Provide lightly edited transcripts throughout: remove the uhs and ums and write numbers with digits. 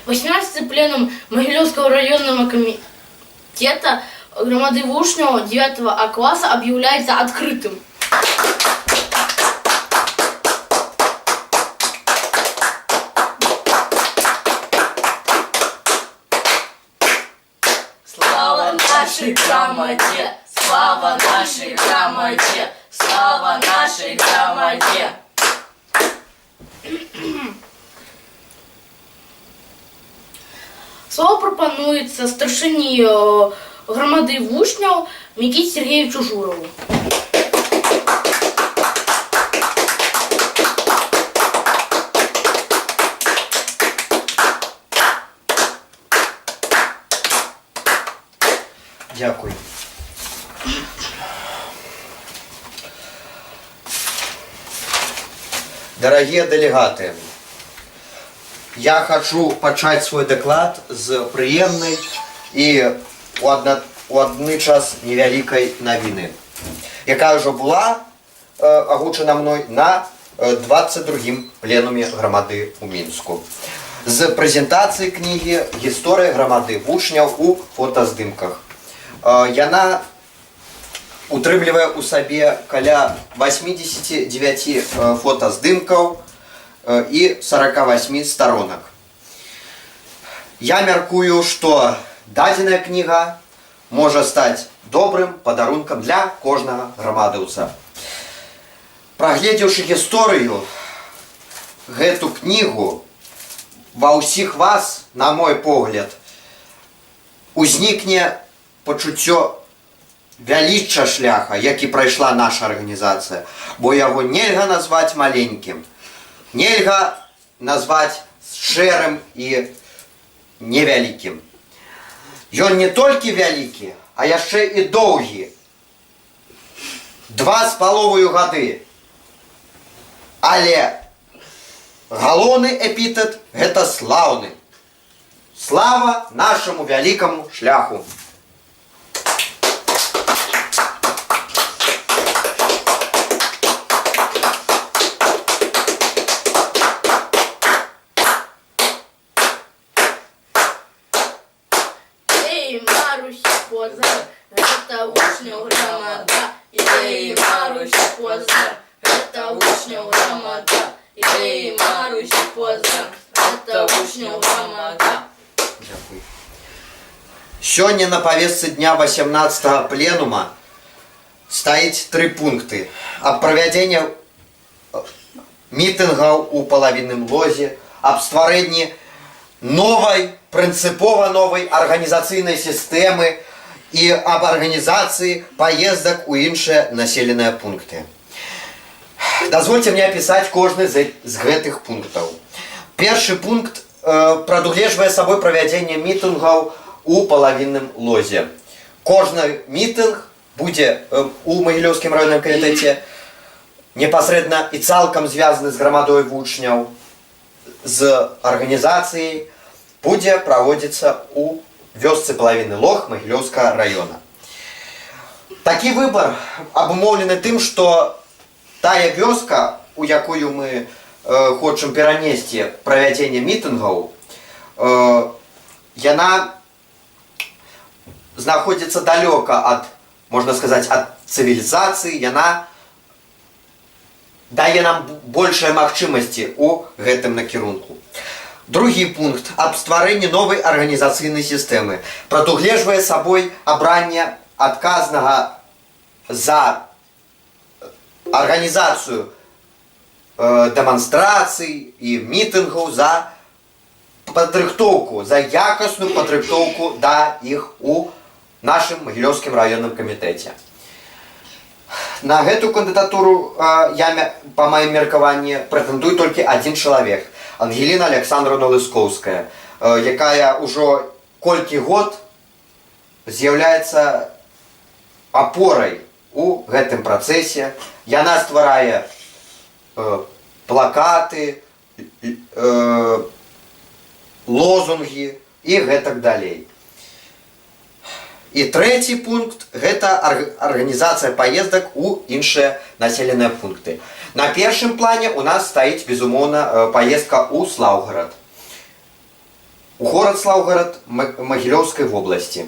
18-й пленум Могилевского районного комитета громады вучняў 9 А класса объявляется открытым. Слава нашей громаде! Слава нашей громаде! Слава нашей громаде! Слово пропонуется старшині громады вучняў Миките Сергеевичу Журову. Дякую. Дорогие делегаты, я хочу пачаць свой даклад з прыемнай і у адны час невялікай навіны, якая ўжо была агучана мной на 22-м пленуме грамады ў Мінску. З прэзентацыі кнігі «Гісторыя грамады вучняў у фотаздымках». Яна утрымлівае ў сабе каля 89 фотаздымкаў і 48 сторонок. Я мяркую, што дадзеная кніга можа стаць добрым падарункам для кожнага грамадаўца. Прагледзеўшы гісторыю, гэту кнігу, ва ўсіх вас, на мой погляд, узнікне пачуццё вялічча шляха, які прайшла наша арганізацыя, бо яго нельга назваць маленькім, нельга назваць шэрым і невялікім. Ён не толькі вялікі, а яшчэ і доўгі. 2,5 гады. Але галоўны эпітэт – гэта слаўны. Слава нашаму вялікаму шляху. Это вучняў громада, ідеі Маруся Позар. Это вучняў громада, ідеі Маруся Позар. Это вучняў громада. Сёння на повестцы дня 18-го пленума стаіць 3 пункты. Аб правядзенні мітынгаў у палавінным лозе, аб стварэнні новай, прынцыпова новай арганізацыйнай сістэмы і аб арганізацыі паездак у іншыя населеныя пункты. Дазвольце мне апісаць кожны з гэтых пунктаў. Першы пункт прадугледжвае сабой правядзенне мітынгаў у палавінным лозе. Кожны мітынг будзе у Магілёўскім раённым камітэце непасрэдна і цалкам звязаны з грамадой вучняў, з арганізацыяй, будзе праводзіцца у вёсцы Палавінны Лог Магілёўскага района. Такі выбар абумоўлены тым, што тая вёска, у якую мы хочам перанесці правядзенне мітынгаў, яна знаходзіцца далёка ад, можна сказаць, ад цывілізацыі, яна дае нам большыя магчымасці ў гэтым накірунку. Другі пункт аб стварэнні новай арганізацыйнай сістэмы прадугледжвае сабой абранне адказнага за арганізацыю дэманстрацый і мітынгаў, за падрыхтоўку, за якасную падрыхтоўку да іх у нашым Магілёўскім раённым камітэце. На гэту кандыдатуру я, па маім меркаванні, прэтэндуе толькі адзін чалавек – Ангеліна Александровна Лыскоўская, якая ўжо колькі год з'яўляецца апорай у гэтым працэсе. Яна стварае плакаты, лозунгі і гэтак далей. І трэці пункт – гэта арганізацыя паездак у іншыя населеныя пункты. На першым плане у нас стаіць, безумоўна, паездка ў Слаўгарад. у город Слаўгарад Магілёўскай вобласці.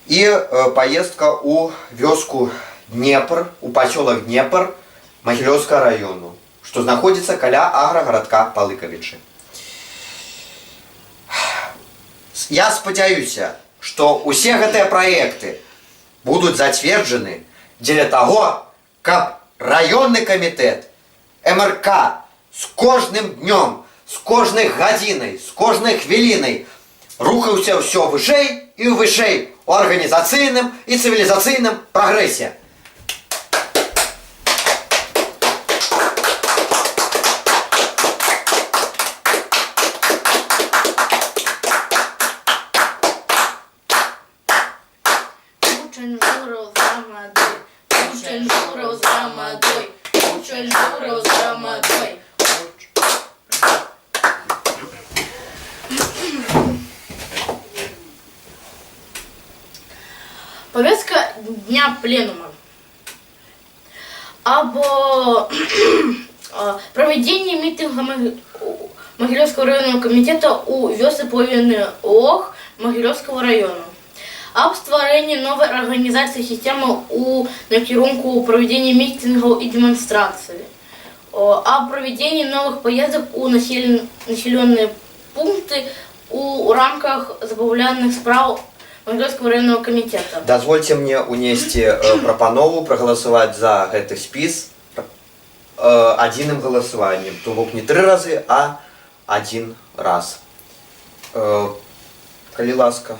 І поездка у вёску Днепр, у пасёлак Днепр Магілёўскага району, што знаходзіцца каля аграгарадка Палыкавічы. Я спадзяюся, што ўсе гэтыя праекты будуць зацверджаны дзеля таго, каб раённы камітэт МРК з кожным днём, з кожнай гадзінай, з кожнай хвілінай рухаўся ўсё вышэй і вышэй у арганізацыйным і цывілізацыйным прагрэсе. Учень Журов з громадой, учень Журов з громадой, учень Журов з громадой. Повестка дня пленума об проведении митинга Могилевского районного комитета у вёсы Повинный ООХ Могилевского района, об створении новой организации системы у накірунку проведения митингов и демонстраций, о проведении новых поездок у населенные пункты у рамках забавлянных справ Могилевского районного комитета. Дазвольце мне унесці прапанову прагаласаваць за гэты спіс адзіным галасаваннем, то бок не 3 разы, а 1 раз. Калі ласка,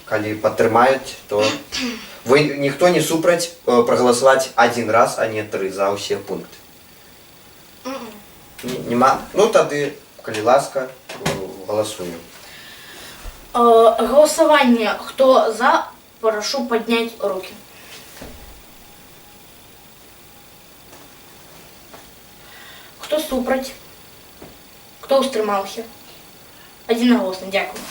калі падтрымаюць, то вы ніхто не супраць прагаласаваць 1 раз, а не 3 за ўсе пункты. Нема? Ну тады, калі ласка, галасуем. Голосование. Кто за, прошу поднять руки. Кто супроть? Кто устримався? Одноголосно. Дякую.